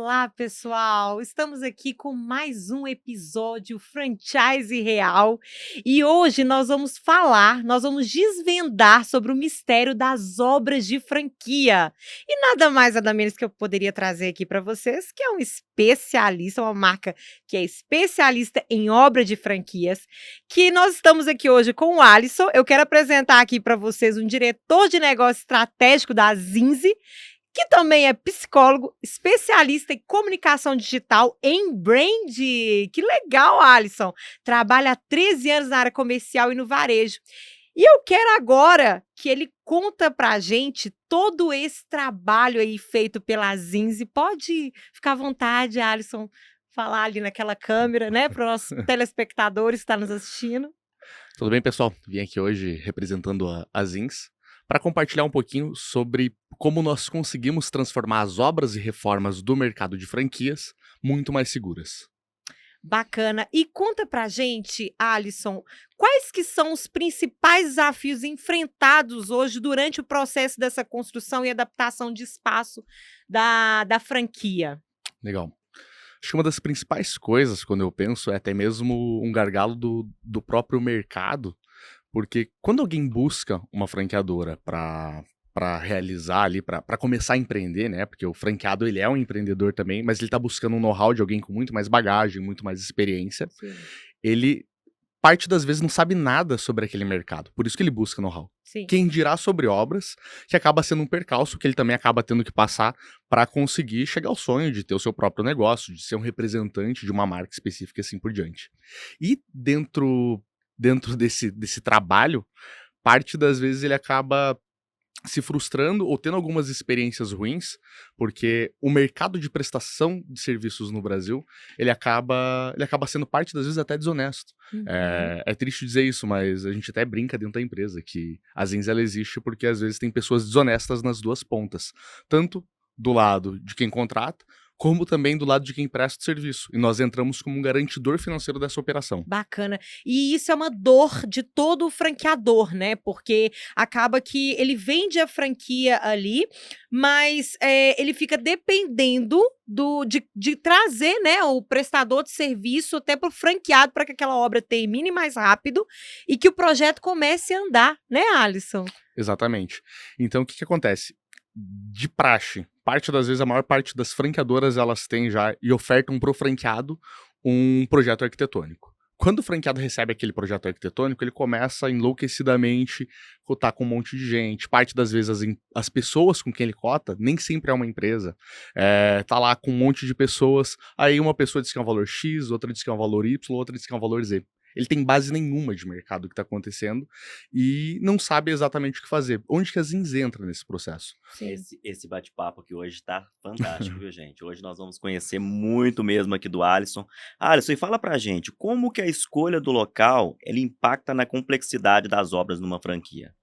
Olá, pessoal! Estamos aqui com mais um episódio Franchise Real e hoje nós vamos desvendar sobre o mistério das obras de franquia. E nada mais, nada menos que eu poderia trazer aqui para vocês, que é um especialista, uma marca que é especialista em obra de franquias, que nós estamos aqui hoje com o Alisson. Eu quero apresentar aqui para vocês um diretor de negócio estratégico da Zinzi, que também é psicólogo, especialista em comunicação digital em brand. Que legal, Alisson! Trabalha há 13 anos na área comercial e no varejo. E eu quero agora que ele conta pra gente todo esse trabalho aí feito pela Zinzi. Pode ficar à vontade, Alisson, falar ali naquela câmera, né, para os nossos telespectadores que estão nos assistindo. Tudo bem, pessoal? Vim aqui hoje representando a Zins para compartilhar um pouquinho sobre como nós conseguimos transformar as obras e reformas do mercado de franquias muito mais seguras. Bacana. E conta pra gente, Alisson, quais que são os principais desafios enfrentados hoje durante o processo dessa construção e adaptação de espaço da franquia? Legal. Acho que uma das principais coisas, quando eu penso, é até mesmo um gargalo do próprio mercado, porque quando alguém busca uma franqueadora para realizar ali, para começar a empreender, né? Porque o franqueado ele é um empreendedor também, mas ele está buscando um know-how de alguém com muito mais bagagem, muito mais experiência. Sim. Ele parte das vezes não sabe nada sobre aquele mercado, por isso que ele busca know-how. Sim. Quem dirá sobre obras, que acaba sendo um percalço que ele também acaba tendo que passar para conseguir chegar ao sonho de ter o seu próprio negócio, de ser um representante de uma marca específica e assim por diante. E dentro desse trabalho, parte das vezes ele acaba se frustrando ou tendo algumas experiências ruins, porque o mercado de prestação de serviços no Brasil, ele acaba sendo parte das vezes até desonesto. Uhum. É triste dizer isso, mas a gente até brinca dentro da empresa que a Zins ela existe porque às vezes tem pessoas desonestas nas duas pontas, tanto do lado de quem contrata, como também do lado de quem presta o serviço. E nós entramos como um garantidor financeiro dessa operação. Bacana. E isso é uma dor de todo o franqueador, né? Porque acaba que ele vende a franquia ali, mas ele fica dependendo de trazer, né, o prestador de serviço até para o franqueado para que aquela obra termine mais rápido e que o projeto comece a andar, né, Alisson? Exatamente. Então, o que acontece? De praxe, parte das vezes, a maior parte das franqueadoras, elas têm já e ofertam pro franqueado um projeto arquitetônico. Quando o franqueado recebe aquele projeto arquitetônico, ele começa enlouquecidamente cotar com um monte de gente. Parte das vezes as pessoas com quem ele cota, nem sempre é uma empresa. Tá lá com um monte de pessoas, aí uma pessoa diz que é um valor X, outra diz que é um valor Y, outra diz que é um valor Z. Ele tem base nenhuma de mercado que está acontecendo e não sabe exatamente o que fazer. Onde que a Zins entra nesse processo? Sim. Esse bate-papo aqui hoje tá fantástico, viu, gente? Hoje nós vamos conhecer muito mesmo aqui do Alisson. Alisson, e fala pra gente, como que a escolha do local, ele impacta na complexidade das obras numa franquia?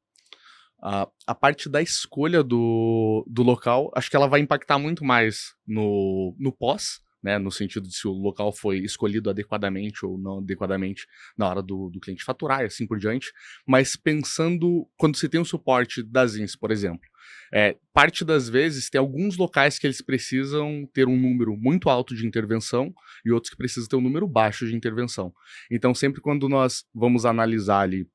A parte da escolha do local, acho que ela vai impactar muito mais no pós, né, no sentido de se o local foi escolhido adequadamente ou não adequadamente na hora do cliente faturar e assim por diante, mas pensando quando você tem o suporte das Zins, por exemplo, parte das vezes tem alguns locais que eles precisam ter um número muito alto de intervenção e outros que precisam ter um número baixo de intervenção. Então sempre quando nós vamos analisar ali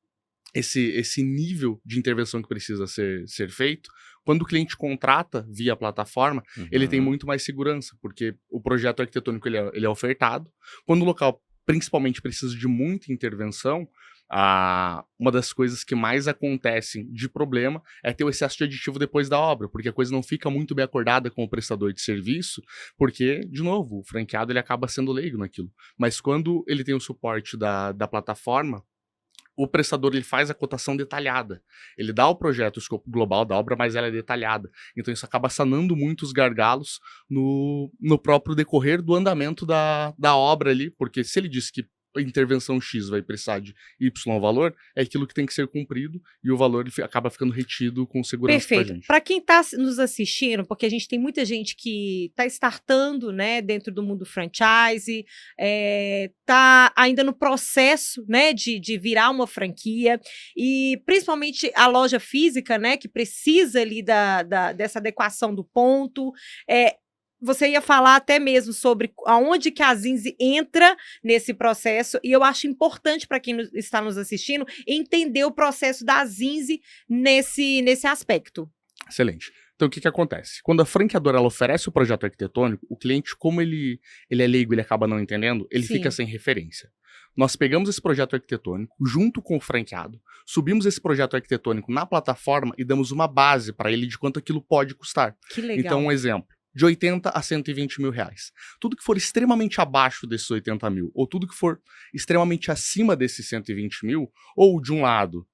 esse nível de intervenção que precisa ser feito, quando o cliente contrata via plataforma, ele tem muito mais segurança, porque o projeto arquitetônico ele é ofertado. Quando o local principalmente precisa de muita intervenção, uma das coisas que mais acontecem de problema é ter o excesso de aditivo depois da obra, porque a coisa não fica muito bem acordada com o prestador de serviço, porque, de novo, o franqueado ele acaba sendo leigo naquilo. Mas quando ele tem o suporte da plataforma, o prestador ele faz a cotação detalhada. Ele dá ao projeto o escopo global da obra, mas ela é detalhada. Então isso acaba sanando muitos gargalos no próprio decorrer do andamento da obra ali, porque se ele disse que a intervenção X vai precisar de Y valor, é aquilo que tem que ser cumprido e o valor ele acaba ficando retido com segurança pra Perfeito. gente. Para quem está nos assistindo, porque a gente tem muita gente que está startando, né, dentro do mundo franchise, está ainda no processo, né, de virar uma franquia, e principalmente a loja física, né, que precisa ali dessa adequação do ponto. você ia falar até mesmo sobre aonde que a ZINZI entra nesse processo, e eu acho importante para quem está nos assistindo entender o processo da ZINZI nesse aspecto. Excelente. Então, o que acontece? Quando a franqueadora ela oferece o projeto arquitetônico, o cliente, como ele é leigo, ele acaba não entendendo, ele Sim. fica sem referência. Nós pegamos esse projeto arquitetônico junto com o franqueado, subimos esse projeto arquitetônico na plataforma e damos uma base para ele de quanto aquilo pode custar. Que legal. Então, um exemplo. De 80 a 120 mil reais. Tudo que for extremamente abaixo desses 80 mil, ou tudo que for extremamente acima desses 120 mil, ou de um lado,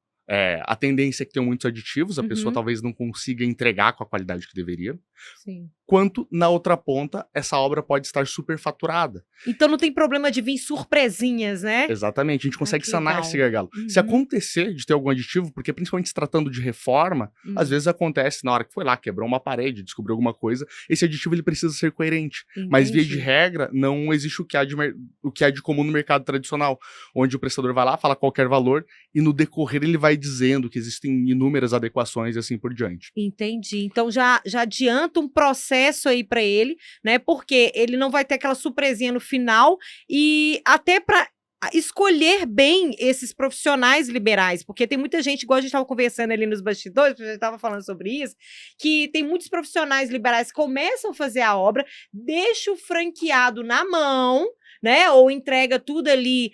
a tendência é que tenham muitos aditivos, a pessoa talvez não consiga entregar com a qualidade que deveria. Sim. Quanto, na outra ponta, essa obra pode estar superfaturada. Então não tem problema de vir surpresinhas, né? Exatamente, a gente consegue que sanar legal. esse gargalo. Se acontecer de ter algum aditivo, porque principalmente se tratando de reforma, às vezes acontece na hora que foi lá, quebrou uma parede, descobriu alguma coisa, esse aditivo ele precisa ser coerente. Mas via de Entendi. regra, não existe o que há de comum no mercado tradicional, onde o prestador vai lá, fala qualquer valor, e no decorrer ele vai dizendo que existem inúmeras adequações e assim por diante. Entendi. Então já adianta um processo aí para ele, né? Porque ele não vai ter aquela surpresinha no final, e até para escolher bem esses profissionais liberais, porque tem muita gente, igual a gente estava conversando ali nos bastidores, a gente estava falando sobre isso, que tem muitos profissionais liberais que começam a fazer a obra, deixa o franqueado na mão, né? Ou entrega tudo ali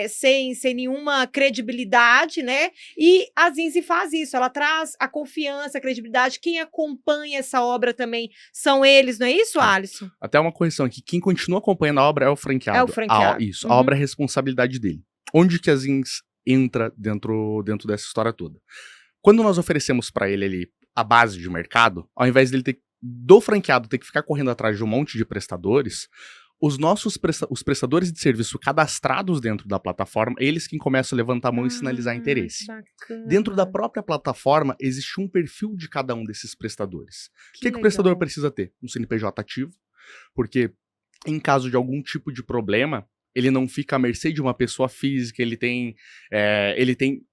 sem nenhuma credibilidade, né? E a ZINZI faz isso, ela traz a confiança, a credibilidade. Quem acompanha essa obra também são eles, não é isso, Alisson? Até uma correção aqui, quem continua acompanhando a obra é o franqueado. É o franqueado. Isso, a obra é responsabilidade dele. Onde que a ZINZI entra dentro dessa história toda? Quando nós oferecemos para ele ali a base de mercado, ao invés do franqueado ter que ficar correndo atrás de um monte de prestadores, os prestadores de serviço cadastrados dentro da plataforma, eles quem começam a levantar a mão e sinalizar interesse. Bacana. Dentro da própria plataforma, existe um perfil de cada um desses prestadores. O que o prestador precisa ter? Um CNPJ ativo, porque em caso de algum tipo de problema, ele não fica à mercê de uma pessoa física, ele tem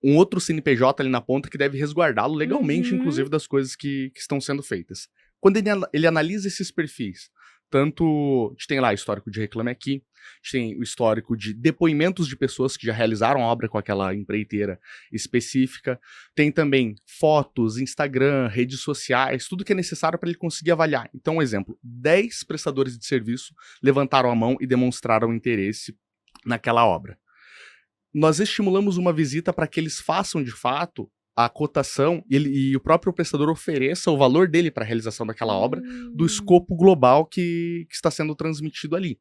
um outro CNPJ ali na ponta que deve resguardá-lo legalmente, inclusive, das coisas que estão sendo feitas. Quando ele analisa esses perfis, tanto a gente tem lá histórico de Reclame Aqui, a gente tem o histórico de depoimentos de pessoas que já realizaram a obra com aquela empreiteira específica, tem também fotos, Instagram, redes sociais, tudo que é necessário para ele conseguir avaliar. Então, um exemplo, 10 prestadores de serviço levantaram a mão e demonstraram interesse naquela obra. Nós estimulamos uma visita para que eles façam, de fato, a cotação e o próprio prestador ofereça o valor dele para a realização daquela obra, do escopo global que está sendo transmitido ali.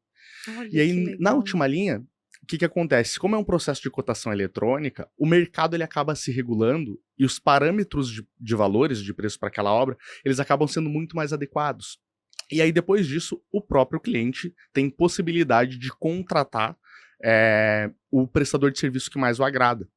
Olha, e aí, na última linha, o que acontece? Como é um processo de cotação eletrônica, o mercado ele acaba se regulando e os parâmetros de valores de preço para aquela obra, eles acabam sendo muito mais adequados. E aí, depois disso, o próprio cliente tem possibilidade de contratar o prestador de serviço que mais o agrada.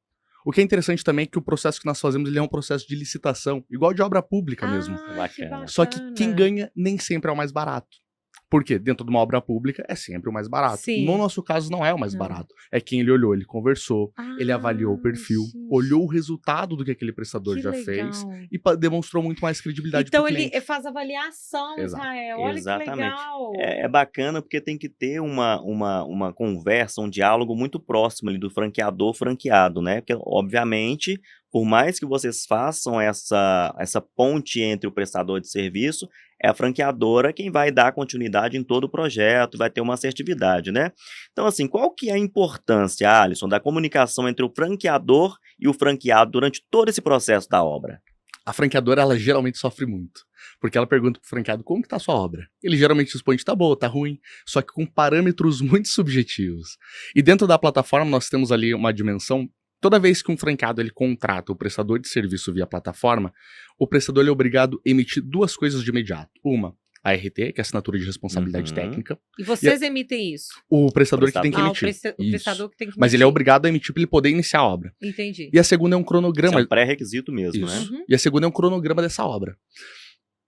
O que é interessante também é que o processo que nós fazemos ele é um processo de licitação, igual de obra pública mesmo. Bacana. Só que quem ganha nem sempre é o mais barato. Por quê? Dentro de uma obra pública é sempre o mais barato. Sim. No nosso caso não é o mais barato. É quem ele olhou, ele conversou, ele avaliou o perfil, olhou o resultado do que aquele prestador já fez e demonstrou muito mais credibilidade então pro cliente. Ele faz avaliação, Exato. Israel. Olha Exatamente. que legal. É bacana porque tem que ter uma conversa, um diálogo muito próximo ali do franqueador-franqueado, né? Porque, obviamente, por mais que vocês façam essa ponte entre o prestador de serviço, é a franqueadora quem vai dar continuidade em todo o projeto, vai ter uma assertividade, né? Então, assim, qual que é a importância, Alisson, da comunicação entre o franqueador e o franqueado durante todo esse processo da obra? A franqueadora, ela geralmente sofre muito, porque ela pergunta pro franqueado como que tá a sua obra. Ele geralmente responde, tá boa, tá ruim, só que com parâmetros muito subjetivos. E dentro da plataforma nós temos ali uma dimensão. Toda vez que um franqueado ele contrata o prestador de serviço via plataforma, o prestador ele é obrigado a emitir duas coisas de imediato. Uma, a RT, que é a assinatura de responsabilidade técnica. E vocês emitem isso? O prestador que tem que emitir. O prestador que tem que emitir. Mas ele é obrigado a emitir para ele poder iniciar a obra. Entendi. E a segunda é um cronograma. Isso é um pré-requisito mesmo, Isso. né? E a segunda é um cronograma dessa obra.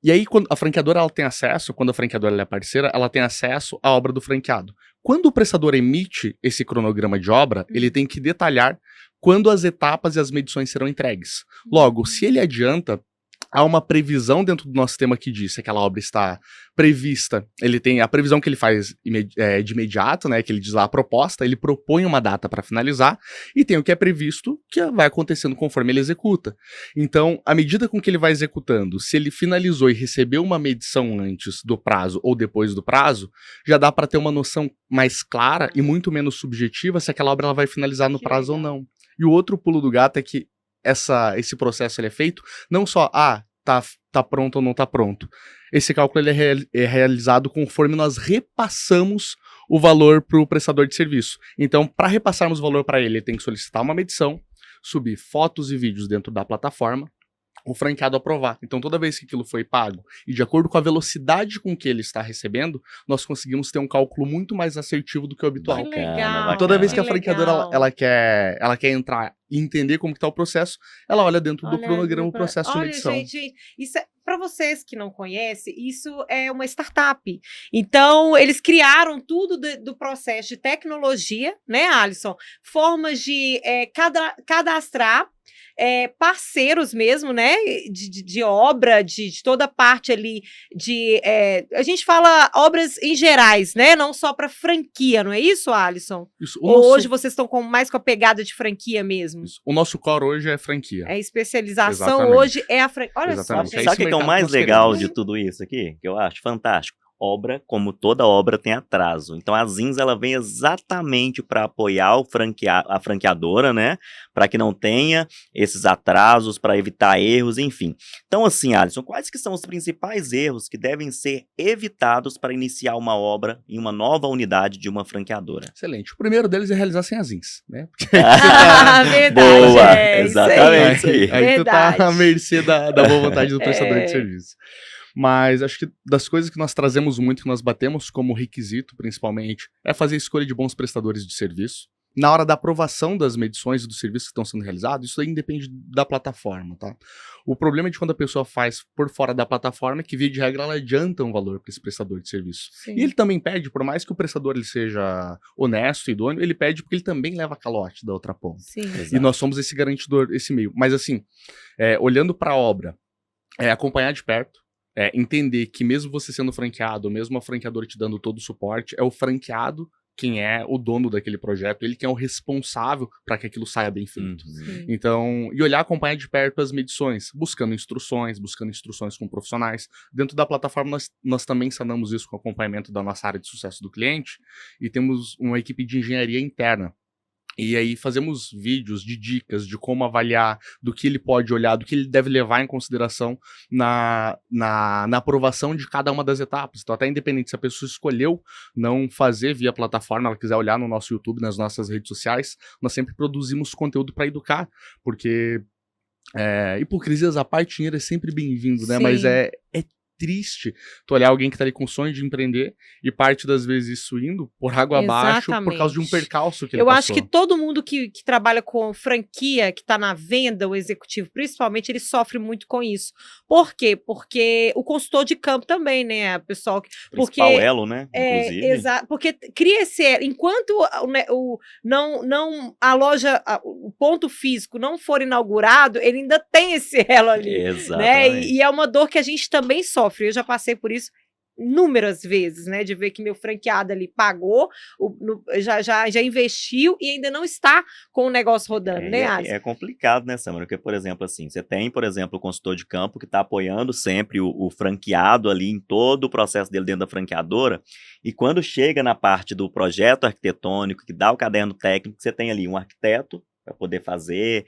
E aí, quando a franqueadora ela tem acesso, quando a franqueadora ela é parceira, ela tem acesso à obra do franqueado. Quando o prestador emite esse cronograma de obra, ele tem que detalhar quando as etapas e as medições serão entregues. Logo, se ele adianta há uma previsão dentro do nosso sistema que diz se aquela obra está prevista. Ele tem a previsão que ele faz de imediato, né? Que ele diz lá a proposta, ele propõe uma data para finalizar, e tem o que é previsto, que vai acontecendo conforme ele executa. Então, à medida com que ele vai executando, se ele finalizou e recebeu uma medição antes do prazo ou depois do prazo, já dá para ter uma noção mais clara e muito menos subjetiva se aquela obra ela vai finalizar no Que prazo ou legal. não. E o outro pulo do gato é que esse processo ele é feito não só, tá pronto ou não tá pronto. Esse cálculo ele é realizado conforme nós repassamos o valor para o prestador de serviço. Então, para repassarmos o valor para ele tem que solicitar uma medição, subir fotos e vídeos dentro da plataforma, o franqueado aprovar. Então, toda vez que aquilo foi pago, e de acordo com a velocidade com que ele está recebendo, nós conseguimos ter um cálculo muito mais assertivo do que o habitual. Que Bacana, legal. bacana. Toda vez que a que franqueadora legal. ela quer entrar e entender como que tá o processo, ela olha dentro do Olha, cronograma o processo de olha, medição. gente, isso para vocês que não conhecem, isso é uma startup. Então, eles criaram tudo do processo de tecnologia, né, Alisson? Formas de cadastrar parceiros mesmo, né? De obra, de toda a parte ali a gente fala obras em gerais, né? Não só para franquia, não é isso, Alisson? Isso, Ou hoje vocês estão mais com a pegada de franquia mesmo? o nosso core hoje é franquia. A especialização Exatamente. hoje é a franquia. Olha Exatamente. só, É gente. Sabe o que é o mercado mais que nós legal queremos. de tudo isso aqui? Que eu acho fantástico. Obra, como toda obra, tem atraso. Então a Zins ela vem exatamente para apoiar a franqueadora, né? Para que não tenha esses atrasos, para evitar erros, enfim. Então, assim, Alisson, quais que são os principais erros que devem ser evitados para iniciar uma obra em uma nova unidade de uma franqueadora? Excelente. O primeiro deles é realizar sem asins, né? Verdade, Boa, isso aí. exatamente. isso aí. Aí tu tá Verdade. à mercê da boa vontade do prestador É. de serviço. Mas acho que das coisas que nós trazemos muito, que nós batemos como requisito, principalmente, é fazer a escolha de bons prestadores de serviço. Na hora da aprovação das medições e dos serviços que estão sendo realizados, isso aí independe da plataforma, tá? O problema de quando a pessoa faz por fora da plataforma é que, via de regra, ela adianta um valor para esse prestador de serviço. Sim. E ele também pede, por mais que o prestador ele seja honesto e idôneo, ele pede porque ele também leva calote da outra ponta. Sim. E nós somos esse garantidor, esse meio. Mas assim, olhando para a obra, acompanhar de perto, entender que mesmo você sendo franqueado, mesmo a franqueadora te dando todo o suporte, é o franqueado quem é o dono daquele projeto, ele que é o responsável para que aquilo saia bem feito. Sim. Então, e olhar, acompanhar de perto as medições, buscando instruções com profissionais. Dentro da plataforma, nós também sanamos isso com o acompanhamento da nossa área de sucesso do cliente, e temos uma equipe de engenharia interna. E aí fazemos vídeos de dicas de como avaliar, do que ele pode olhar, do que ele deve levar em consideração na aprovação de cada uma das etapas. Então, até independente se a pessoa escolheu não fazer via plataforma, ela quiser olhar no nosso YouTube, nas nossas redes sociais, nós sempre produzimos conteúdo para educar, porque hipocrisias à parte, dinheiro é sempre bem-vindo, né? Sim. Mas é triste tu olhar alguém que tá ali com sonho de empreender e parte das vezes isso indo por água abaixo por causa de um Exatamente. percalço que ele Eu passou. acho que todo mundo que trabalha com franquia, que está na venda, o executivo, principalmente, ele sofre muito com isso. Por quê? Porque o consultor de campo também, né? O pessoal Principal elo, né? Inclusive. Exato, porque cria esse elo. Enquanto a loja, o ponto físico não for inaugurado, ele ainda tem esse elo ali. Né? Exatamente. E é uma dor que a gente também sofre. Eu já passei por isso inúmeras vezes, né, de ver que meu franqueado ali pagou, já investiu e ainda não está com o negócio rodando, né, Alisson? É complicado, né, Samara? Porque, por exemplo, assim, você tem, por exemplo, o consultor de campo que está apoiando sempre o franqueado ali em todo o processo dele dentro da franqueadora, e quando chega na parte do projeto arquitetônico, que dá o caderno técnico, você tem ali um arquiteto para poder fazer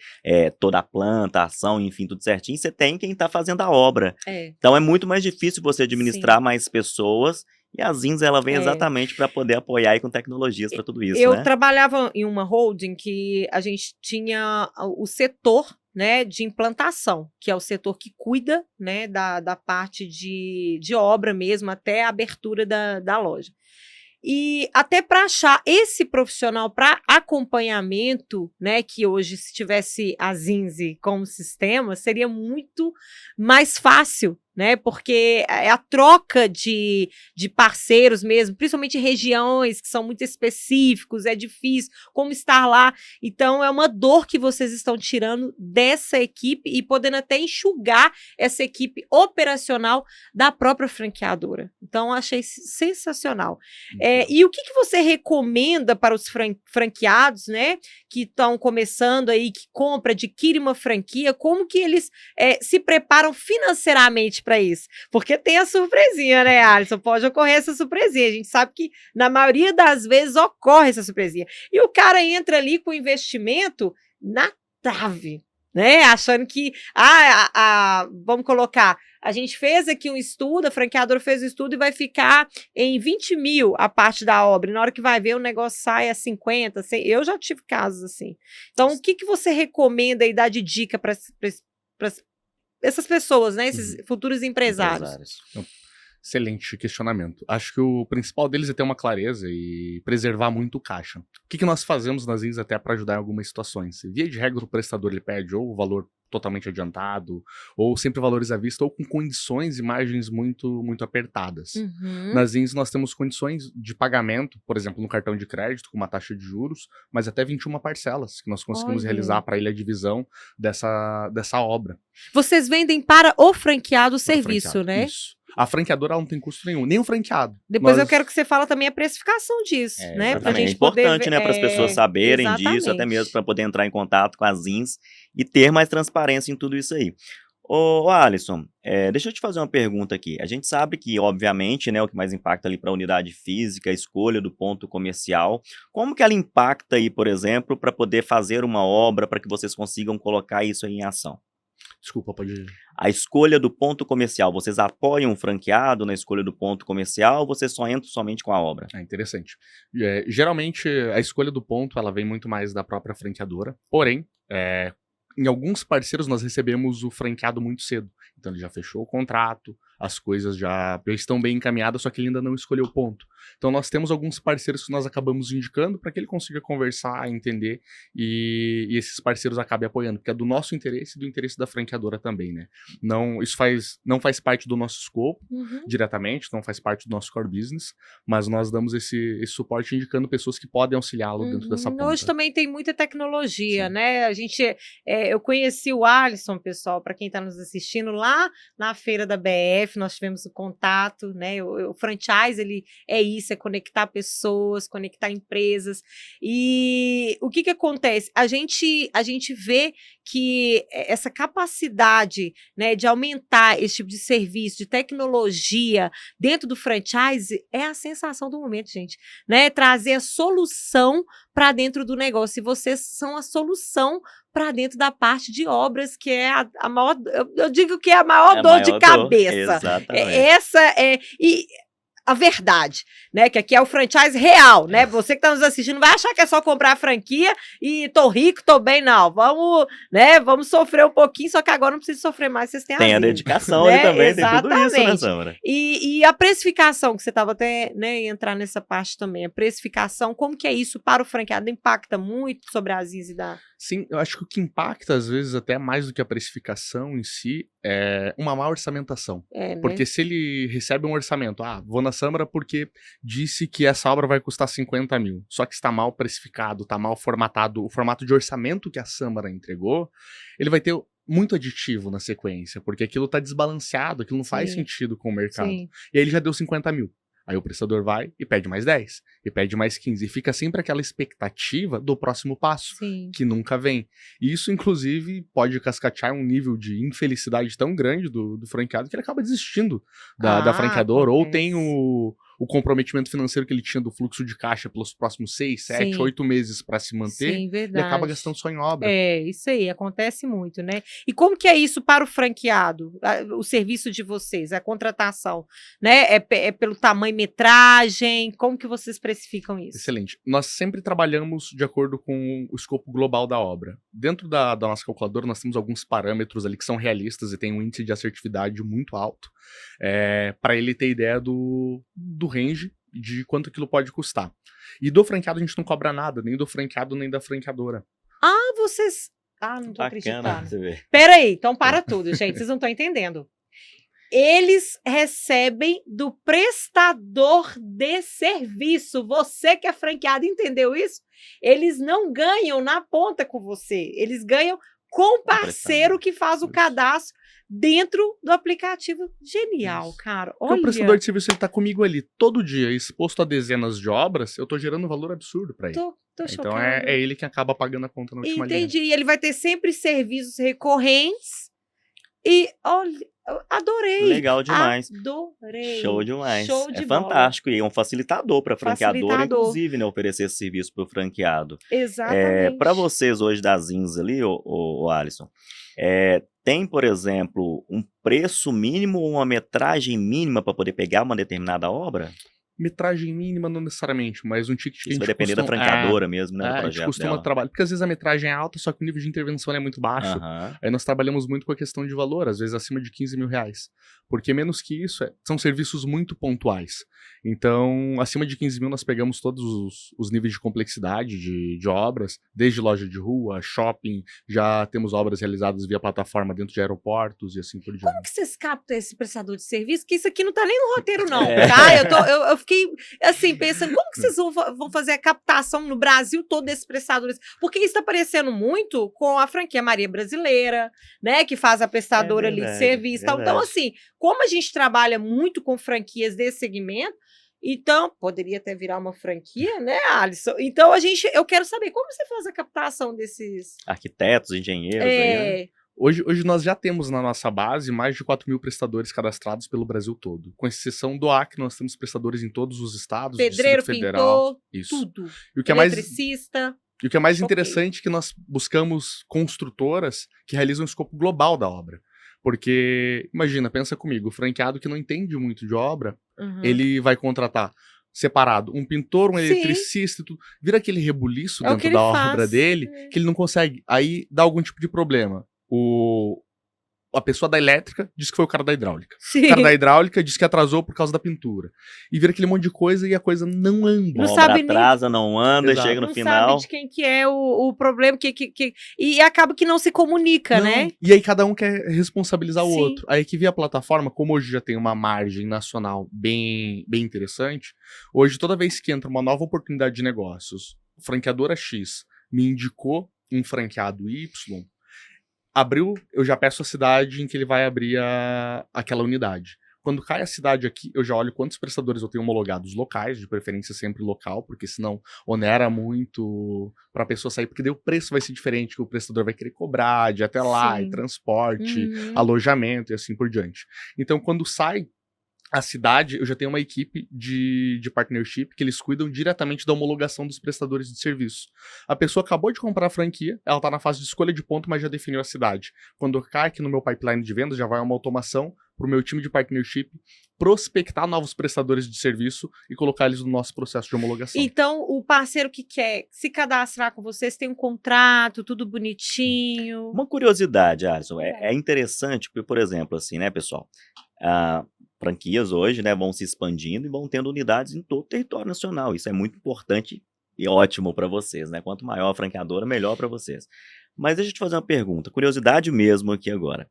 toda a planta, a ação, enfim, tudo certinho, você tem quem está fazendo a obra. Então é muito mais difícil você administrar mais pessoas, e a Zins ela vem exatamente para poder apoiar aí com tecnologias para tudo isso, Eu né? trabalhava em uma holding que a gente tinha o setor, né, de implantação, que é o setor que cuida, né, da parte de obra mesmo, até a abertura da loja. E até para achar esse profissional para acompanhamento, né, que hoje, se tivesse a Zinzi como sistema, seria muito mais fácil, né? Porque é a troca de parceiros mesmo, principalmente regiões que são muito específicos, é difícil, como estar lá. Então, é uma dor que vocês estão tirando dessa equipe e podendo até enxugar essa equipe operacional da própria franqueadora. Então, achei sensacional. E o que você recomenda para os franqueados, né, que estão começando aí, que adquire uma franquia, como que eles se preparam financeiramente para isso? Porque tem a surpresinha, né, Alisson? Pode ocorrer essa surpresinha. A gente sabe que, na maioria das vezes, ocorre essa surpresinha. E o cara entra ali com investimento na trave, né? Achando que, vamos colocar, a gente fez aqui um estudo, a franqueadora fez um estudo e vai ficar em 20 mil a parte da obra. E na hora que vai ver, o negócio sai a 50, 100. Eu já tive casos assim. Então, o que você recomenda e dá de dica para essas pessoas, né? Esses futuros empresários. Excelente questionamento. Acho que o principal deles é ter uma clareza e preservar muito o caixa. O que nós fazemos nas INS até para ajudar em algumas situações? Via de regra, o prestador ele pede ou o valor totalmente adiantado, ou sempre valores à vista, ou com condições e margens muito, muito apertadas. Nas INS nós temos condições de pagamento, por exemplo, no cartão de crédito, com uma taxa de juros, mas até 21 parcelas, que nós conseguimos realizar para ele a divisão dessa obra. Vocês vendem para o franqueado o serviço, né? Isso. A franqueadora ela não tem custo nenhum, nem o franqueado. Depois eu quero que você fale também a precificação disso, né? Pra gente importante, né, para as pessoas saberem disso, até mesmo para poder entrar em contato com as INS e ter mais transparência em tudo isso aí. Ô Alisson, deixa eu te fazer uma pergunta aqui. A gente sabe que, obviamente, né, o que mais impacta ali para a unidade física, a escolha do ponto comercial. Como que ela impacta aí, por exemplo, para poder fazer uma obra, para que vocês consigam colocar isso aí em ação? Desculpa, pode ir. A escolha do ponto comercial, vocês apoiam o franqueado na escolha do ponto comercial ou vocês só entram somente com a obra? Interessante. Geralmente, a escolha do ponto ela vem muito mais da própria franqueadora, porém, em alguns parceiros nós recebemos o franqueado muito cedo. Então ele já fechou o contrato, as coisas já estão bem encaminhadas, só que ele ainda não escolheu o ponto. Então nós temos alguns parceiros que nós acabamos indicando para que ele consiga conversar, entender e esses parceiros acabem apoiando, porque é do nosso interesse e do interesse da franqueadora também, né? Isso não faz parte do nosso escopo diretamente, não faz parte do nosso core business, mas nós damos esse suporte indicando pessoas que podem auxiliá-lo dentro dessa ponta. Hoje também tem muita tecnologia, né? A gente, eu conheci o Alisson, pessoal, para quem está nos assistindo, lá na feira da BF, nós tivemos o contato, né? O franchise, ele é isso, é conectar pessoas, conectar empresas. E o que acontece? A gente vê que essa capacidade, né, de aumentar esse tipo de serviço, de tecnologia dentro do franchise é a sensação do momento, gente, né? Trazer a solução para dentro do negócio. E vocês são a solução para dentro da parte de obras, que é a maior, eu digo que é a maior dor de cabeça. Exatamente. E a verdade, né? Que aqui é o franchise real, né? Você que está nos assistindo vai achar que é só comprar a franquia e tô rico, tô bem, não. Vamos sofrer um pouquinho, só que agora não precisa sofrer mais, vocês têm a dedicação ali também, exatamente. Tem tudo isso, né, Samara? E a precificação, que você estava até, né, entrar nessa parte também, a precificação, como que é isso para o franqueado? Impacta muito sobre as INS e da... Sim, eu acho que o que impacta, às vezes, até mais do que a precificação em si, é uma má orçamentação. Né? Porque se ele recebe um orçamento, vou na Samara porque disse que essa obra vai custar 50 mil, só que está mal precificado, está mal formatado, o formato de orçamento que a Samara entregou, ele vai ter muito aditivo na sequência, porque aquilo está desbalanceado, aquilo não faz sentido com o mercado. E aí ele já deu 50 mil. Aí o prestador vai e pede mais 10, e pede mais 15, e fica sempre aquela expectativa do próximo passo, que nunca vem. E isso, inclusive, pode cascatear um nível de infelicidade tão grande do franqueado que ele acaba desistindo da franqueadora, ou tem o comprometimento financeiro que ele tinha do fluxo de caixa pelos próximos 6, 7, 8 meses para se manter, e acaba gastando só em obra. Isso aí, acontece muito, né? E como que é isso para o franqueado? O serviço de vocês, a contratação, né? É pelo tamanho, metragem, como que vocês precificam isso? Excelente. Nós sempre trabalhamos de acordo com o escopo global da obra. Dentro da nossa calculadora, nós temos alguns parâmetros ali que são realistas e tem um índice de assertividade muito alto, para ele ter ideia do range de quanto aquilo pode custar. E do franqueado a gente não cobra nada, nem do franqueado nem da franqueadora. Vocês... não tô Bacana, acreditando. você vê. Pera aí, então para tudo, gente, vocês não estão entendendo. Eles recebem do prestador de serviço. Você que é franqueado, entendeu isso? Eles não ganham na ponta com você. Eles ganham com o parceiro que faz o cadastro dentro do aplicativo. Genial, Isso. cara. Porque o Olha, prestador de serviço ele tá comigo ali todo dia, exposto a dezenas de obras, eu tô gerando um valor absurdo para ele. tô Então chocada. é ele que acaba pagando a conta na última linha. Entendi. E ele vai ter sempre serviços recorrentes. E olha, eu adorei. Legal demais. Adorei. Show demais. Show É de bola. fantástico. E é um facilitador para franqueador, Facilitador. inclusive, né, oferecer esse serviço para o franqueado. Exatamente. Para vocês hoje das ZINs ali, ô Alisson, tem, por exemplo, um preço mínimo ou uma metragem mínima para poder pegar uma determinada obra? Metragem mínima não necessariamente, mas um ticket que a Isso gente vai depender da costuma- franqueadora mesmo, né, do a gente projeto costuma dela. trabalhar, porque às vezes a metragem é alta, só que o nível de intervenção é muito baixo. Aham. Aí nós trabalhamos muito com a questão de valor, às vezes acima de 15 mil reais. Porque menos que isso, são serviços muito pontuais. Então, acima de 15 mil nós pegamos todos os níveis de complexidade de obras, desde loja de rua, shopping, já temos obras realizadas via plataforma dentro de aeroportos e assim por diante. Como que vocês captam esse prestador de serviço? Que isso aqui não tá nem no roteiro, não, É. tá? Eu fiquei, assim, pensando, como que vocês vão fazer a captação no Brasil todo desses prestadores? Porque isso tá parecendo muito com a franquia Maria Brasileira, né? Que faz a prestadora ali de verdade, serviço. Então, verdade. assim, como a gente trabalha muito com franquias desse segmento, então, poderia até virar uma franquia, né, Alisson? Então, eu quero saber como você faz a captação desses... Arquitetos, engenheiros, aí, né? É, Hoje nós já temos na nossa base mais de 4 mil prestadores cadastrados pelo Brasil todo. Com exceção do Acre, nós temos prestadores em todos os estados, pedreiro, Distrito Federal. pintor, Isso. tudo. E o que é mais, Eletricista. e o que é mais Ok. interessante é que nós buscamos construtoras que realizam o escopo global da obra. Porque, imagina, pensa comigo, o franqueado que não entende muito de obra, Uhum. ele vai contratar separado um pintor, um Sim. eletricista e tudo. Vira aquele rebuliço É o que dentro ele da faz. obra dele, É. que ele não consegue. Aí dá algum tipo de problema. A pessoa da elétrica diz que foi o cara da hidráulica. Sim. O cara da hidráulica diz que atrasou por causa da pintura. E vira aquele monte de coisa e a coisa não anda. Não Uma sabe obra nem- atrasa, não anda, Exato. chega no Não final. sabe de quem que é o problema, e acaba que não se comunica, Não. né? E aí cada um quer responsabilizar o Sim. outro. Aí que via a plataforma, como hoje já tem uma margem nacional bem interessante, hoje toda vez que entra uma nova oportunidade de negócios, franqueadora X me indicou um franqueado Y, abriu, eu já peço a cidade em que ele vai abrir aquela unidade. Quando cai a cidade aqui, eu já olho quantos prestadores eu tenho homologados locais, de preferência sempre local, porque senão onera muito para a pessoa sair, porque daí o preço vai ser diferente, que o prestador vai querer cobrar de até lá, Sim. e transporte, Uhum. alojamento e assim por diante. Então, quando sai a cidade, eu já tenho uma equipe de partnership que eles cuidam diretamente da homologação dos prestadores de serviço. A pessoa acabou de comprar a franquia, ela está na fase de escolha de ponto, mas já definiu a cidade. Quando cai aqui no meu pipeline de vendas, já vai uma automação para o meu time de partnership prospectar novos prestadores de serviço e colocar eles no nosso processo de homologação. Então, o parceiro que quer se cadastrar com vocês tem um contrato, tudo bonitinho. Uma curiosidade, Alisson, é interessante, porque, por exemplo, assim, né, pessoal, franquias hoje, né, vão se expandindo e vão tendo unidades em todo o território nacional. Isso é muito importante e ótimo para vocês, né? Quanto maior a franqueadora, melhor para vocês. Mas deixa eu te fazer uma pergunta, curiosidade mesmo aqui agora.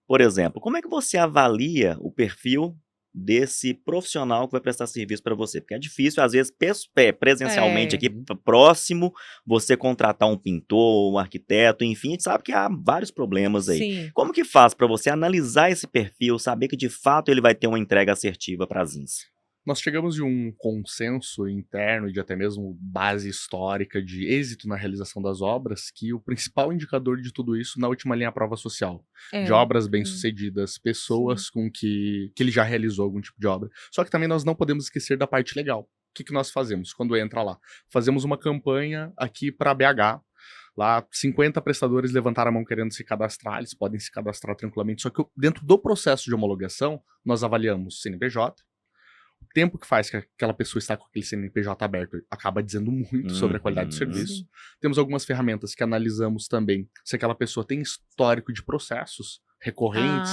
Por exemplo, como é que você avalia o perfil desse profissional que vai prestar serviço para você? Porque é difícil, às vezes, presencialmente aqui próximo, você contratar um pintor, um arquiteto, enfim, a gente sabe que há vários problemas aí. Sim. Como que faz para você analisar esse perfil, saber que de fato ele vai ter uma entrega assertiva para as ZINs? Nós chegamos de um consenso interno, de até mesmo base histórica de êxito na realização das obras, que o principal indicador de tudo isso, na última linha, é a prova social. É. De obras bem-sucedidas, pessoas com que ele já realizou algum tipo de obra. Só que também nós não podemos esquecer da parte legal. O que nós fazemos quando entra lá? Fazemos uma campanha aqui para BH. Lá, 50 prestadores levantaram a mão querendo se cadastrar, eles podem se cadastrar tranquilamente. Só que dentro do processo de homologação, nós avaliamos CNPJ, o tempo que faz que aquela pessoa está com aquele CNPJ aberto acaba dizendo muito sobre a qualidade do serviço. Temos algumas ferramentas que analisamos também se aquela pessoa tem histórico de processos recorrentes,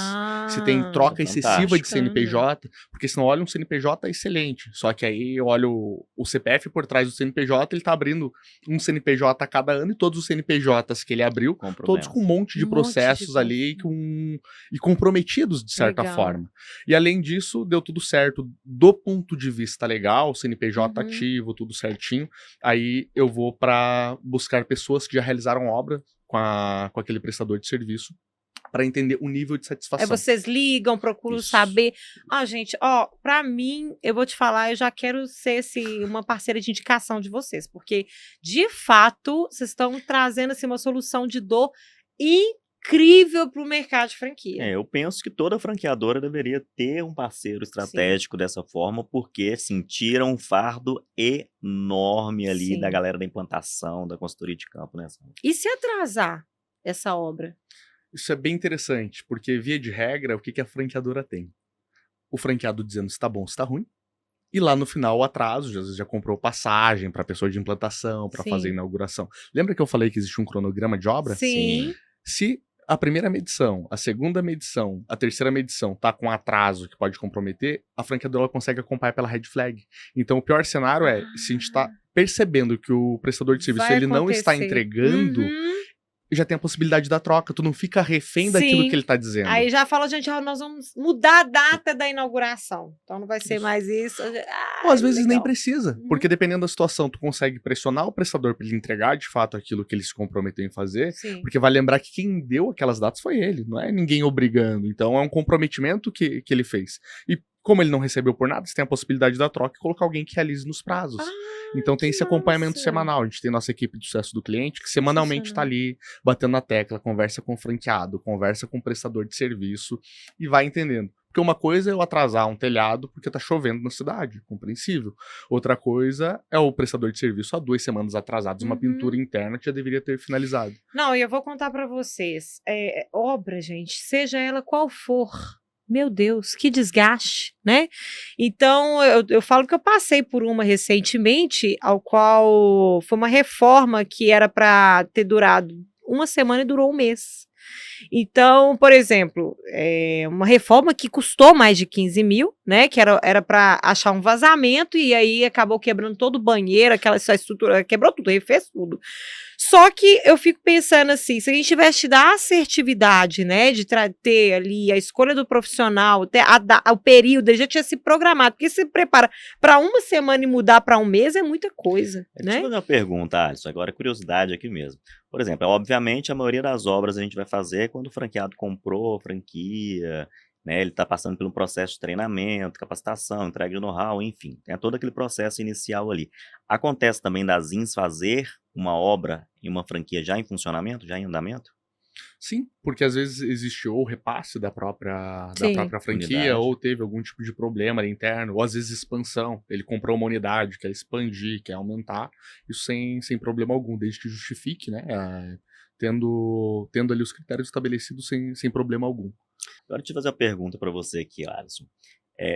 se tem troca Isso é excessiva de fantástico. CNPJ, porque senão olha um CNPJ excelente, só que aí eu olho o CPF por trás do CNPJ, ele tá abrindo um CNPJ a cada ano e todos os CNPJs que ele abriu, Com todos com um problemas. monte de Um monte de processos ali e comprometidos de certa Legal. forma. E além disso, deu tudo certo do ponto de vista legal, CNPJ Uhum. ativo, tudo certinho. Aí eu vou para buscar pessoas que já realizaram obra com aquele prestador de serviço para entender o nível de Aí satisfação. vocês ligam, procuram Isso. saber. Gente, pra mim, eu vou te falar, eu já quero ser uma parceira de indicação de vocês, porque, de fato, vocês estão trazendo assim, uma solução de dor incrível para o mercado de franquia. Eu penso que toda franqueadora deveria ter um parceiro estratégico dessa forma, porque assim, tira um fardo enorme ali da Sim. galera da implantação, da consultoria de campo, né? E se atrasar essa obra? Isso é bem interessante, porque via de regra, o que a franqueadora tem? O franqueado dizendo se tá bom, se tá ruim. E lá no final o atraso, às vezes já comprou passagem para pessoa de implantação, para Sim. fazer a inauguração. Lembra que eu falei que existe um cronograma de obra? Sim. Se a primeira medição, a segunda medição, a terceira medição tá com atraso que pode comprometer, a franqueadora consegue acompanhar pela red flag. Então o pior cenário é se a gente tá percebendo que o prestador de serviço Vai ele não está acontecer. entregando, Uhum. já tem a possibilidade da troca, tu não fica refém daquilo Sim. que ele tá dizendo. Aí já fala, gente, nós vamos mudar a data da inauguração. Então não vai ser Isso. mais isso. Ou às vezes nem legal. precisa, Uhum. porque dependendo da situação, tu consegue pressionar o prestador para ele entregar de fato aquilo que ele se comprometeu em fazer, Sim. porque vai lembrar que quem deu aquelas datas foi ele, não é ninguém obrigando. Então é um comprometimento que ele fez. E como ele não recebeu por nada, você tem a possibilidade da troca e colocar alguém que realize nos prazos. Então tem que esse acompanhamento massa. semanal. A gente tem nossa equipe de sucesso do cliente que semanalmente está ali batendo na tecla, conversa com o franqueado, conversa com o prestador de serviço e vai entendendo. Porque uma coisa é eu atrasar um telhado porque tá chovendo na cidade, compreensível. Outra coisa é o prestador de serviço há 2 semanas atrasados, uma Uhum. pintura interna que já deveria ter finalizado. Não, e eu vou contar pra vocês. Obra, gente, seja ela qual for. Meu Deus, que desgaste, né? Então, eu falo que eu passei por uma recentemente, ao qual foi uma reforma que era para ter durado uma semana e durou um mês. Então, por exemplo, uma reforma que custou mais de 15 mil, né? Que era para achar um vazamento e aí acabou quebrando todo o banheiro, essa estrutura, quebrou tudo, refez tudo. Só que eu fico pensando assim, se a gente tivesse te dar a assertividade, né, de ter ali a escolha do profissional, o período, ele já tinha se programado, porque se prepara para uma semana e mudar para um mês é muita coisa, Deixa eu né? fazer uma pergunta, Alisson, agora curiosidade aqui mesmo. Por exemplo, obviamente a maioria das obras a gente vai fazer quando o franqueado comprou a franquia, né, ele está passando por um processo de treinamento, capacitação, entrega de know-how, enfim, tem todo aquele processo inicial ali. Acontece também das INS fazer uma obra em uma franquia já em funcionamento, já em andamento? Sim, porque às vezes existe ou repasse da própria Sim. franquia, Unidade. ou teve algum tipo de problema ali interno, ou às vezes expansão. Ele comprou uma unidade, quer expandir, quer aumentar, isso sem problema algum, desde que justifique, né? Tendo ali os critérios estabelecidos sem problema algum. Agora deixa eu fazer uma pergunta para você aqui, Alisson.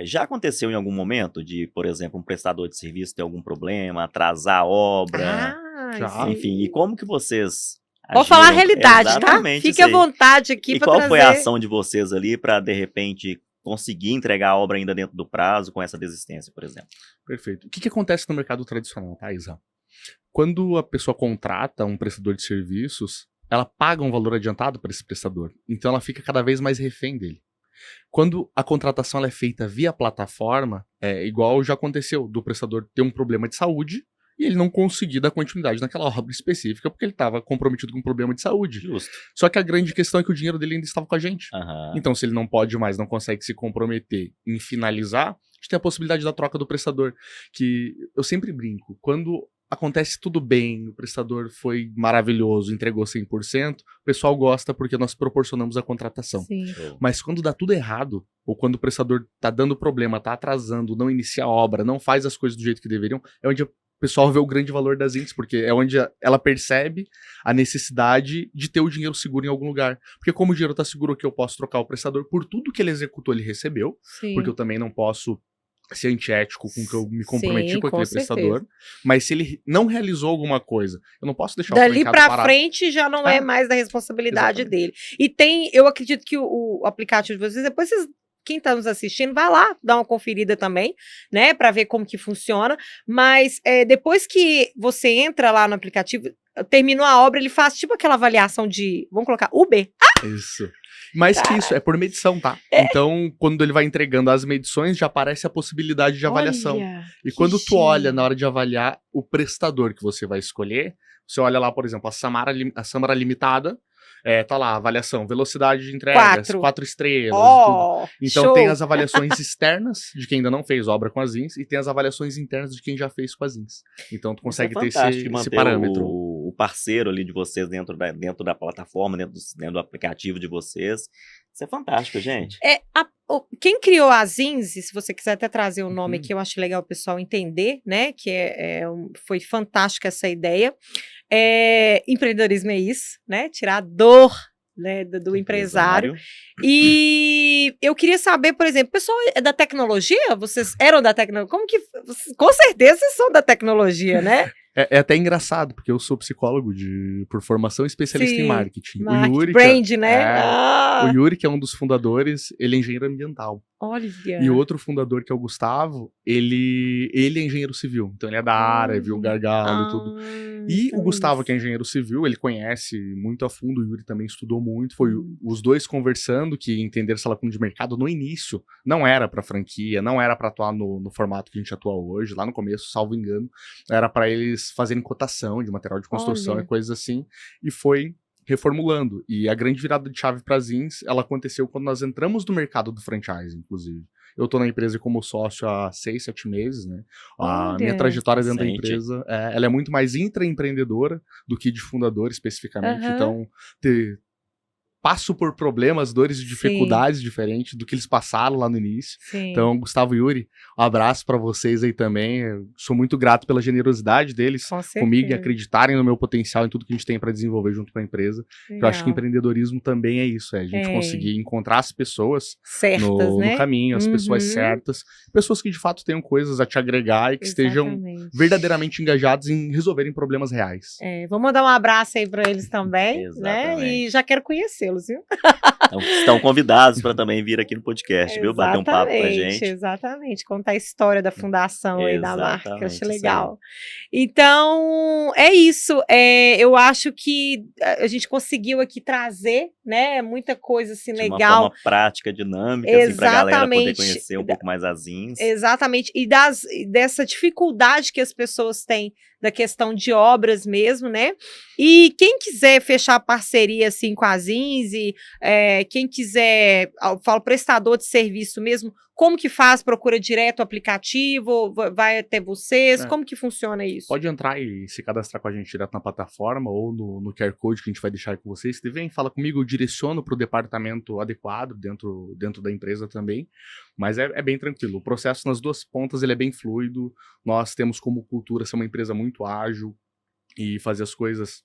Já aconteceu em algum momento de, por exemplo, um prestador de serviço ter algum problema, atrasar a obra, Já. enfim, e como que vocês Vou falar a agiram? realidade, tá? Exatamente Fique isso à aí. vontade aqui E para qual trazer. foi a ação de vocês ali para, de repente, conseguir entregar a obra ainda dentro do prazo com essa desistência, por exemplo? Perfeito. O que acontece no mercado tradicional, tá, Isa? Quando a pessoa contrata um prestador de serviços, ela paga um valor adiantado para esse prestador. Então ela fica cada vez mais refém dele. Quando a contratação ela é feita via plataforma, igual já aconteceu do prestador ter um problema de saúde e ele não conseguir dar continuidade naquela obra específica porque ele estava comprometido com um problema de saúde. Justo. Só que a grande questão é que o dinheiro dele ainda estava com a gente. Aham. Então, se ele não pode mais, não consegue se comprometer em finalizar, a gente tem a possibilidade da troca do prestador. Que eu sempre brinco, quando acontece tudo bem, o prestador foi maravilhoso, entregou 100%, o pessoal gosta porque nós proporcionamos a contratação. Sim. Show. Mas quando dá tudo errado, ou quando o prestador tá dando problema, tá atrasando, não inicia a obra, não faz as coisas do jeito que deveriam, é onde o pessoal vê o grande valor das INTs, porque é onde ela percebe a necessidade de ter o dinheiro seguro em algum lugar. Porque como o dinheiro tá seguro que eu posso trocar o prestador por tudo que ele executou, ele recebeu, Sim. porque eu também não posso ser antiético com que eu me comprometi Sim, com com aquele certeza. prestador, mas se ele não realizou alguma coisa, eu não posso deixar o Dali franqueado pra parado. frente já não é É, mais da responsabilidade exatamente. dele. E eu acredito que o aplicativo de vocês, depois quem tá nos assistindo, vai lá dar uma conferida também, né, pra ver como que funciona. Mas depois que você entra lá no aplicativo, terminou a obra, ele faz tipo aquela avaliação de, vamos colocar, Uber. Isso. Mais que isso, é por medição, tá? Então, quando ele vai entregando as medições, já aparece a possibilidade de avaliação. Olha, E que quando tu olha gênio. na hora de avaliar o prestador que você vai escolher, você olha lá, por exemplo, a Samara Limitada, tá lá, avaliação, velocidade de entregas, 4 estrelas e tudo. Ó, Então tem show. as avaliações externas de quem ainda não fez obra com as INS e tem as avaliações internas de quem já fez com as INS. Então tu Isso é consegue ter fantástico de esse manter parâmetro. o parceiro ali de vocês dentro da plataforma, dentro do aplicativo de vocês. Isso é fantástico, gente. Quem criou a Zinzi, se você quiser até trazer o nome Uhum. aqui, eu acho legal o pessoal entender, né? Que foi fantástica essa ideia. Empreendedorismo é isso, né? Tirar a dor, né, do empresário. E eu queria saber, por exemplo, o pessoal é da tecnologia? Vocês eram da tecnologia? Como que. Com certeza vocês são da tecnologia, né? É até engraçado, porque eu sou psicólogo por formação e especialista em Sim, marketing. marketing, brand, né? O Yuri, que é um dos fundadores, ele é engenheiro ambiental. Olha. E o outro fundador, que é o Gustavo, ele é engenheiro civil. Então ele é da área, viu o gargalo e tudo. E então o Gustavo, isso. que é engenheiro civil, ele conhece muito a fundo, o Yuri também estudou muito, foi os dois conversando, que entenderam essa lacuna de mercado no início. Não era para franquia, não era para atuar no formato que a gente atua hoje, lá no começo, salvo engano, era para eles fazerem cotação de material de construção Olha. e coisas assim, e foi reformulando. E a grande virada de chave para as INS, ela aconteceu quando nós entramos no mercado do franchise, inclusive. Eu tô na empresa como sócio há 6, 7 meses, né? A minha Olha. trajetória dentro da Recente. empresa, ela é muito mais intraempreendedora do que de fundador, especificamente. Aham. Então, passo por problemas, dores e Sim. dificuldades diferentes do que eles passaram lá no início. Sim. Então, Gustavo e Yuri, um abraço para vocês aí também. Eu sou muito grato pela generosidade deles Com comigo e certeza. acreditarem no meu potencial, em tudo que a gente tem para desenvolver junto com a empresa. Eu acho que Legal. empreendedorismo também é isso, a gente conseguir encontrar as pessoas Certas, no né? caminho, as pessoas Uhum. certas, pessoas que de fato tenham coisas a te agregar e que estejam Exatamente. verdadeiramente engajados em resolverem problemas reais. Vou mandar um abraço aí para eles também, né? Exatamente. E já quero conhecê-los, viu? Então, estão convidados para também vir aqui no podcast, viu? Bater um papo com a gente. Exatamente. Contar a história da fundação aí da marca, que eu Exatamente, achei isso aí. legal. Então, é isso. Eu acho que a gente conseguiu aqui trazer, né, muita coisa assim De uma legal. forma prática, dinâmica, assim, pra galera poder Exatamente. conhecer um pouco mais as INS. Exatamente. E dessa dificuldade que as pessoas têm da questão de obras mesmo, né? E quem quiser fechar parceria assim com a Zinzi, quem quiser, eu falo prestador de serviço mesmo, como que faz? Procura direto o aplicativo, vai até vocês? Como que funciona isso? Pode entrar e se cadastrar com a gente direto na plataforma ou no QR Code que a gente vai deixar aí com vocês. Se vem, fala comigo, eu direciono para o departamento adequado dentro da empresa também. Mas é bem tranquilo. O processo nas duas pontas ele é bem fluido. Nós temos como cultura ser uma empresa muito ágil e fazer as coisas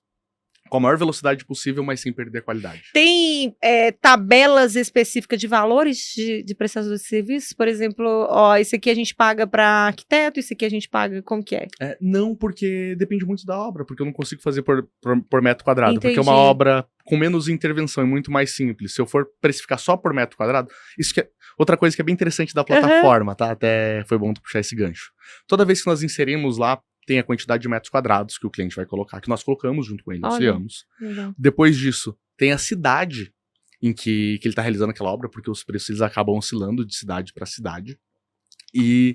com a maior velocidade possível, mas sem perder a qualidade. Tem tabelas específicas de valores de prestador de serviços? Por exemplo, isso aqui a gente paga para arquiteto, isso aqui a gente paga, como que é? Não, porque depende muito da obra, porque eu não consigo fazer por metro quadrado. Entendi. Porque é uma obra com menos intervenção e muito mais simples. Se eu for precificar só por metro quadrado, isso que é outra coisa que é bem interessante da plataforma, tá? Até foi bom tu puxar esse gancho. Toda vez que nós inserimos lá, tem a quantidade de metros quadrados que o cliente vai colocar, que nós colocamos junto com ele, auxiliamos. Depois disso, tem a cidade em que ele está realizando aquela obra, porque os preços eles acabam oscilando de cidade para cidade. E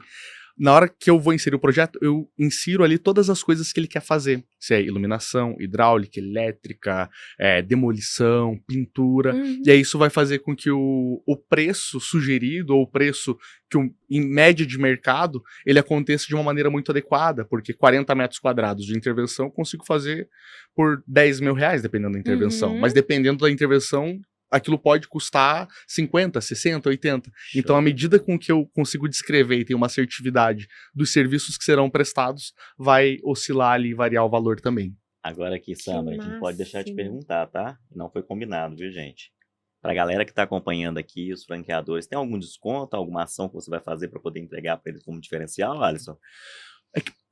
na hora que eu vou inserir o projeto, eu insiro ali todas as coisas que ele quer fazer. Se é iluminação, hidráulica, elétrica, demolição, pintura. E aí isso vai fazer com que o preço sugerido, ou o preço que em média de mercado, ele aconteça de uma maneira muito adequada, porque 40 metros quadrados de intervenção eu consigo fazer por 10 mil reais, dependendo da intervenção. Mas dependendo da intervenção, aquilo pode custar 50, 60, 80. Então, à medida com que eu consigo descrever e ter uma assertividade dos serviços que serão prestados, vai oscilar ali e variar o valor também. Agora aqui, Sandra, a gente não pode deixar de perguntar, tá? Não foi combinado, viu, gente? Pra galera que tá acompanhando aqui, os franqueadores, tem algum desconto, alguma ação que você vai fazer para poder entregar para eles como diferencial, Alisson?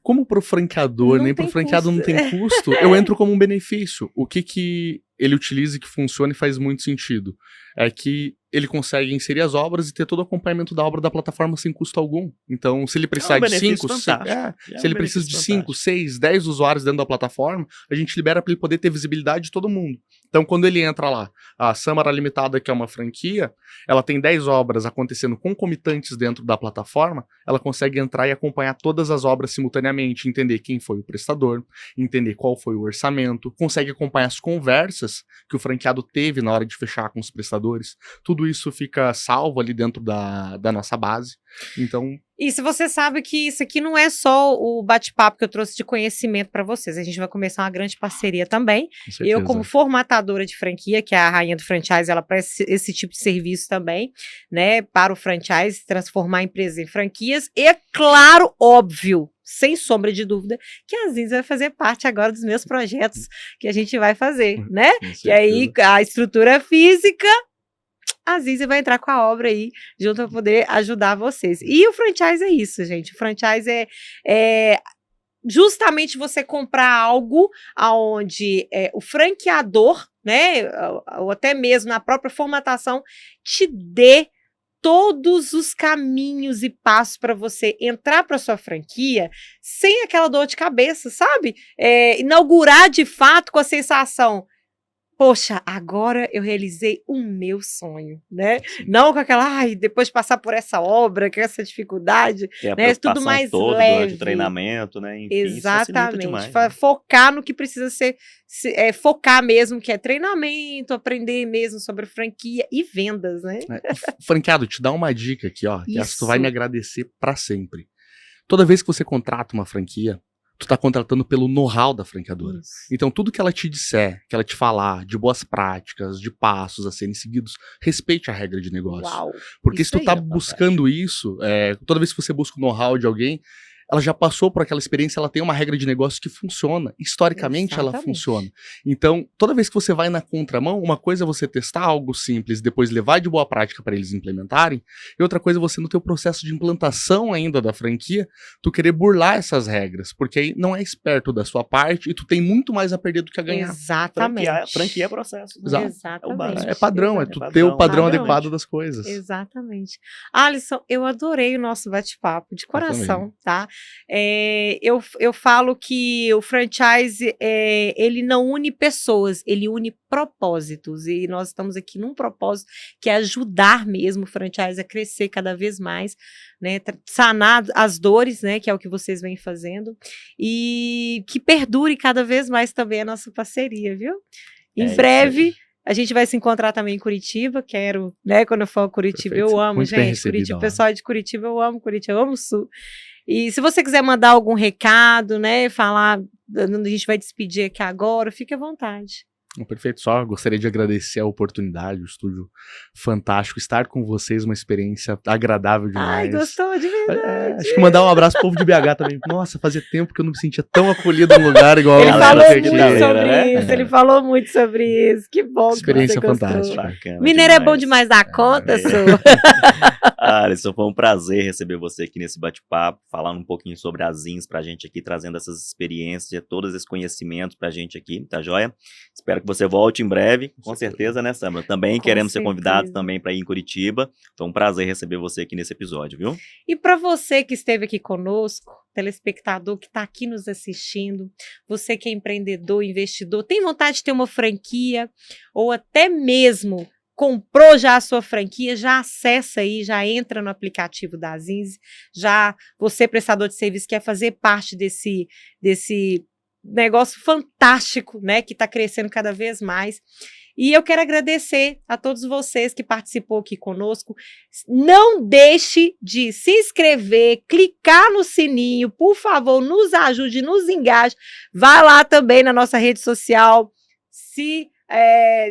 Como pro franqueador, Não nem pro tem franqueado não custo. tem custo, eu entro como um benefício. O que ele utiliza e que funciona e faz muito sentido é que ele consegue inserir as obras e ter todo o acompanhamento da obra da plataforma sem custo algum. Então, se ele precisar de benefício 5, fantástico. se ele precisa de 5, 6, 10 usuários dentro da plataforma, a gente libera para ele poder ter visibilidade de todo mundo. Então, quando ele entra lá, a Samara Limitada, que é uma franquia, ela tem 10 obras acontecendo concomitantes dentro da plataforma, ela consegue entrar e acompanhar todas as obras simultaneamente, entender quem foi o prestador, entender qual foi o orçamento, consegue acompanhar as conversas que o franqueado teve na hora de fechar com os prestadores. Tudo isso fica salvo ali dentro da nossa base. Então, E se você sabe que isso aqui não é só o bate-papo que eu trouxe de conhecimento para vocês, a gente vai começar uma grande parceria também. com certeza. Eu, como formatadora de franquia, que é a rainha do franchise, ela presta esse tipo de serviço também, né, para o franchise, transformar a empresa em franquias. E é claro, óbvio, sem sombra de dúvida, que a Zins vai fazer parte agora dos meus projetos que a gente vai fazer, né? Com E aí, certeza. a estrutura física, a Zizi vai entrar com a obra aí, junto para poder ajudar vocês. E o franchise é isso, gente. O franchise é justamente você comprar algo aonde o franqueador, né, ou até mesmo na própria formatação, te dê todos os caminhos e passos para você entrar para sua franquia sem aquela dor de cabeça, sabe? Inaugurar de fato com a sensação: poxa, agora eu realizei o meu sonho, né? Não com aquela, ai, depois de passar por essa obra, com essa dificuldade, Tem a né? Tudo preocupação mais toda durante leve. o treinamento, né? Enfim, isso facilita Exatamente. demais, né? Focar no que precisa focar mesmo, que é treinamento, aprender mesmo sobre franquia e vendas, né? Franqueado, te dá uma dica aqui, ó, que essa tu vai Isso. me agradecer pra sempre. Toda vez que você contrata uma franquia, tu tá contratando pelo know-how da franqueadora. Isso. Então, tudo que ela te disser, que ela te falar de boas práticas, de passos a serem seguidos, respeite a regra de negócio. Uau. Porque Isso se tu aí tá é buscando isso, toda vez que você busca o know-how de alguém, ela já passou por aquela experiência, ela tem uma regra de negócio que funciona. Historicamente, ela Exatamente. funciona. Então, toda vez que você vai na contramão, uma coisa é você testar algo simples, depois levar de boa prática para eles implementarem, e outra coisa é você, no teu processo de implantação ainda da franquia, tu querer burlar essas regras, porque aí não é esperto da sua parte e tu tem muito mais a perder do que a ganhar. Exatamente. Franquia é processo. Né? Exato. É o básico. É padrão, é tu ter o padrão adequado das coisas. Exatamente. Alisson, eu adorei o nosso bate-papo, de coração, tá? Eu falo que o franchise, ele não une pessoas, ele une propósitos, e nós estamos aqui num propósito que é ajudar mesmo o franchise a crescer cada vez mais, né, sanar as dores, né, que é o que vocês vêm fazendo, e que perdure cada vez mais também a nossa parceria, viu? Em isso breve... aí. A gente vai se encontrar também em Curitiba, quero, né, quando eu for a Curitiba, Perfeito. eu amo, Muito bem gente, recebido, Curitiba, o ó. pessoal de Curitiba, eu amo Curitiba, eu amo o Sul. E se você quiser mandar algum recado, né, falar, a gente vai despedir aqui agora, fique à vontade. Perfeito, só gostaria de agradecer a oportunidade, o estúdio fantástico, estar com vocês, uma experiência agradável demais. Ai, gostou de verdade. Acho que mandar um abraço pro povo de BH também. Nossa, fazia tempo que eu não me sentia tão acolhido num lugar igual Ele a falou galera muito aqui. galera, sobre né? isso, ele falou muito sobre isso, que bom Experiência que você gostou. fantástica. Bacana Mineiro é bom demais da conta, Su. Alisson, foi um prazer receber você aqui nesse bate-papo, falando um pouquinho sobre as Zins pra gente aqui, trazendo essas experiências, todos esses conhecimentos pra gente aqui, tá joia? Espero que você volte em breve, com certeza, né, Samara? Também Com queremos ser convidados certeza. também para ir em Curitiba. Foi um prazer receber você aqui nesse episódio, viu? E para você que esteve aqui conosco, telespectador que está aqui nos assistindo, você que é empreendedor, investidor, tem vontade de ter uma franquia ou até mesmo comprou já a sua franquia, já acessa aí, já entra no aplicativo da Zins, já você prestador de serviço quer fazer parte desse negócio fantástico, né, que está crescendo cada vez mais. E eu quero agradecer a todos vocês que participou aqui conosco. Não deixe de se inscrever, clicar no sininho, por favor, nos ajude, nos engaje. Vai lá também na nossa rede social,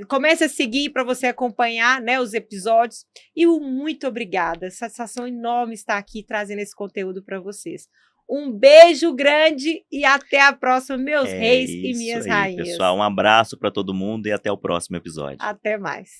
comece a seguir para você acompanhar, né, os episódios. E muito obrigada, satisfação enorme estar aqui trazendo esse conteúdo para vocês. Um beijo grande e até a próxima, meus reis e minhas rainhas. Pessoal, um abraço para todo mundo e até o próximo episódio. Até mais.